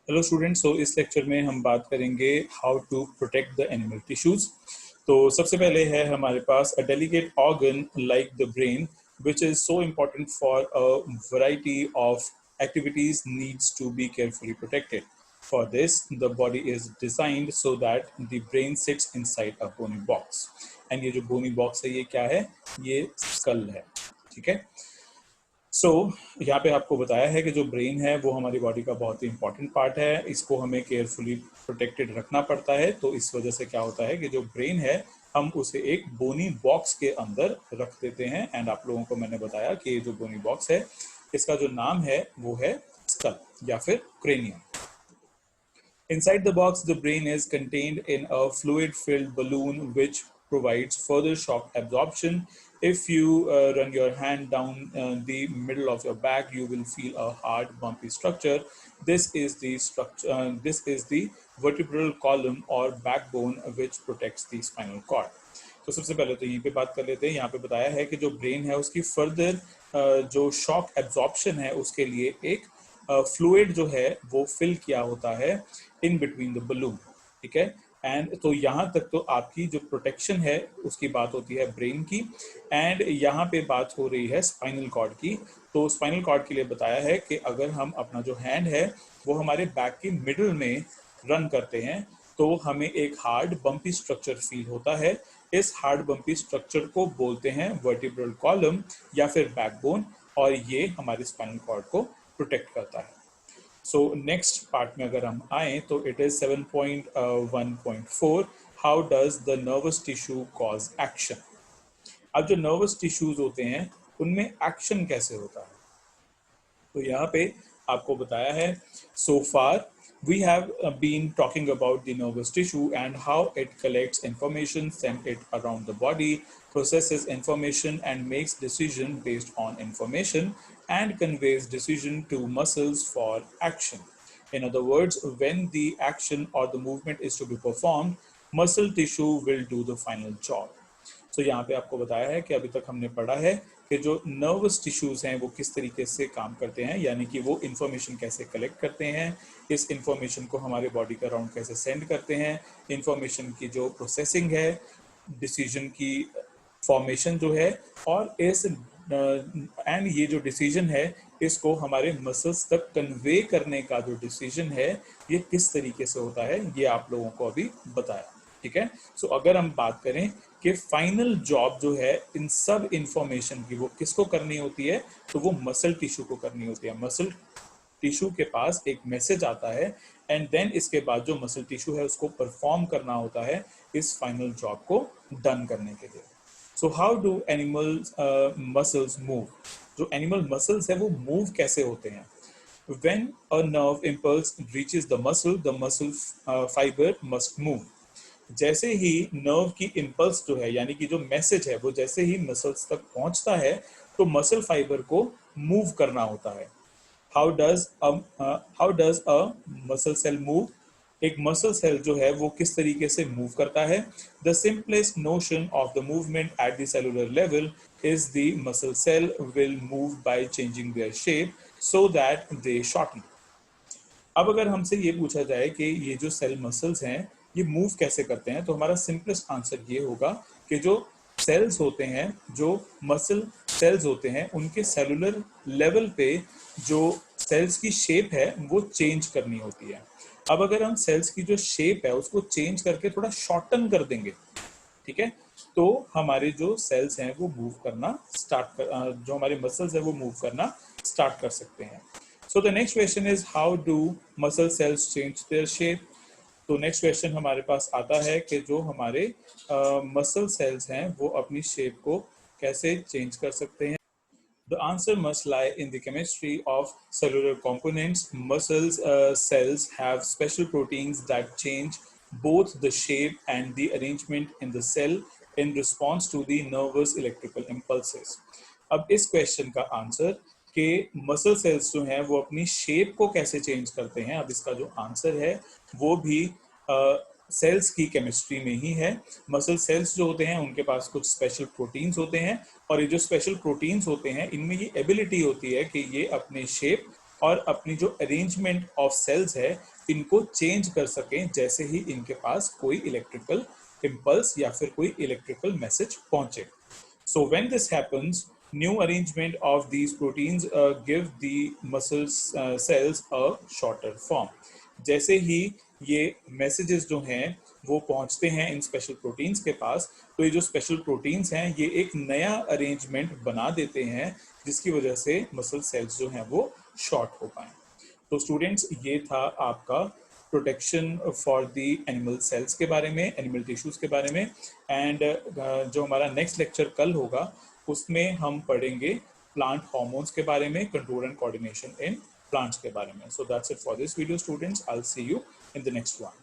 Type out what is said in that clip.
Hello students, तो इस lecture में हम बात करेंगे how to protect the animal tissues. तो सबसे पहले है हमारे पास a delicate organ like the brain which is so important for a variety of activities needs to be carefully protected. For this, the body is designed so that the brain sits inside a bony box. And ये जो bony box है ये क्या है? ये skull है, ठीक है। यहाँ पे आपको बताया है कि जो ब्रेन है वो हमारी बॉडी का बहुत ही इंपॉर्टेंट पार्ट है, इसको हमें केयरफुली प्रोटेक्टेड रखना पड़ता है। तो इस वजह से क्या होता है कि जो ब्रेन है हम उसे एक बोनी बॉक्स के अंदर रख देते हैं। एंड आप लोगों को मैंने बताया कि ये जो बोनी बॉक्स है इसका जो नाम है वो है स्कल या फिर cranium. Inside the box, the brain is contained in a fluid-filled balloon which provides further shock absorption. If you run your hand down the middle of your back, you will feel a hard, bumpy structure. This is the structure. This is the vertebral column or backbone which protects the spinal cord. तो सबसे पहले तो यहीं पे बात कर लेते हैं। यहाँ पे बताया है कि जो ब्रेन है उसकी फर्दर जो शॉक एब्जॉर्प्शन है उसके लिए एक फ्लूइड जो है वो फिल किया होता है इन बिटवीन द बलून, ठीक है। एंड तो यहाँ तक तो आपकी जो प्रोटेक्शन है उसकी बात होती है ब्रेन की। एंड यहाँ पे बात हो रही है स्पाइनल कॉर्ड की। तो स्पाइनल कॉर्ड के लिए बताया है कि अगर हम अपना जो हैंड है वो हमारे बैक की मिडल में रन करते हैं तो हमें एक हार्ड बम्पी स्ट्रक्चर फील होता है। इस हार्ड बम्पी स्ट्रक्चर को बोलते हैं वर्टिब्रल कॉलम या फिर बैकबोन, और ये हमारे स्पाइनल कॉर्ड को प्रोटेक्ट करता है। सो नेक्स्ट पार्ट में अगर हम आए तो it is 7.1.4 how does the nervous tissue cause action. अब जो नर्वस टिश्यूज होते हैं उनमें एक्शन कैसे होता है, तो यहाँ पे आपको बताया है सो फार we have been talking about the nervous tissue and how it collects information, sends it around the body, processes information and makes decision based on information, and conveys decision to muscles for action. In other words, when the action or the movement is to be performed, muscle tissue will do the final job. तो यहाँ पे आपको बताया है कि अभी तक हमने पढ़ा है कि जो नर्वस टिश्यूज हैं वो किस तरीके से काम करते हैं, यानी कि वो इंफॉर्मेशन कैसे कलेक्ट करते हैं, इस इंफॉर्मेशन को हमारे बॉडी के अराउंड कैसे सेंड करते हैं, इंफॉर्मेशन की जो प्रोसेसिंग है, डिसीजन की फॉर्मेशन जो है, और इस एंड ये जो डिसीजन है इसको हमारे मसल्स तक कन्वे करने का जो डिसीजन है ये किस तरीके से होता है ये आप लोगों को अभी बताया, ठीक है। सो अगर हम बात करें कि फाइनल जॉब जो है इन सब इंफॉर्मेशन की वो किसको करनी होती है, तो वो मसल टिश्यू को करनी होती है। मसल टिश्यू के पास एक मैसेज आता है एंड देन इसके बाद जो मसल टिश्यू है उसको परफॉर्म करना होता है इस फाइनल जॉब को डन करने के लिए। So how do animal muscles move, जो एनिमल मसल्स है वो मूव कैसे होते हैं। When a nerve impulse reaches the muscle fiber must move. जैसे ही नर्व की इम्पल्स जो है यानी कि जो मैसेज है वो जैसे ही मसल्स तक पहुंचता है तो मसल फाइबर को मूव करना होता है। How does a muscle cell move, एक मसल सेल जो है वो किस तरीके से मूव करता है। The simplest notion of the movement at the cellular level is the muscle cell will move by changing their shape so that they shorten. अब अगर हमसे ये पूछा जाए कि ये जो सेल मसल्स हैं ये मूव कैसे करते हैं, तो हमारा सिंपलेस्ट आंसर ये होगा कि जो सेल्स होते हैं, जो मसल सेल्स होते हैं, उनके सेलुलर लेवल पे जो सेल्स की शेप है वो चेंज करनी होती है। अब अगर हम सेल्स की जो शेप है उसको चेंज करके थोड़ा शॉर्टन कर देंगे, ठीक है, तो हमारे जो सेल्स हैं वो मूव करना जो हमारे मसल्स है वो मूव करना स्टार्ट कर सकते हैं। So the next question is how do muscle cells change their shape? तो नेक्स्ट क्वेश्चन हमारे पास आता है कि जो हमारे मसल सेल्स हैं वो अपनी शेप को कैसे चेंज कर सकते हैं। The answer must lie in the chemistry of cellular components. Muscles cells have special proteins that change both the shape and the arrangement in the cell in response to the nervous electrical impulses. अब इस question का answer कि muscle cells जो हैं वो अपनी shape को कैसे चेंज करते हैं, अब इसका जो आंसर है वो भी सेल्स की केमिस्ट्री में ही है। मसल सेल्स जो होते हैं उनके पास कुछ स्पेशल प्रोटीन्स होते हैं और ये जो स्पेशल प्रोटीन्स होते हैं इनमें ये एबिलिटी होती है कि ये अपने शेप और अपनी जो अरेंजमेंट ऑफ सेल्स है इनको चेंज कर सकें जैसे ही इनके पास कोई इलेक्ट्रिकल इम्पल्स या फिर कोई इलेक्ट्रिकल मैसेज पहुंचे. So when this happens, new arrangement of these proteins give the muscle cells a shorter form. जैसे ही ये मैसेजेस जो हैं वो पहुंचते हैं इन स्पेशल प्रोटीन्स के पास, तो ये जो स्पेशल प्रोटीन्स हैं ये एक नया अरेंजमेंट बना देते हैं जिसकी वजह से मसल सेल्स जो हैं वो शॉर्ट हो पाएं. तो स्टूडेंट्स ये था आपका protection for the animal cells के बारे में, एनिमल टिश्यूज के बारे में. एंड जो हमारा नेक्स्ट लेक्चर कल होगा उसमें हम पढ़ेंगे प्लांट हार्मोन्स के बारे में, control and coordination in plants के बारे में. So that's it for this video students. I will see you in the next one.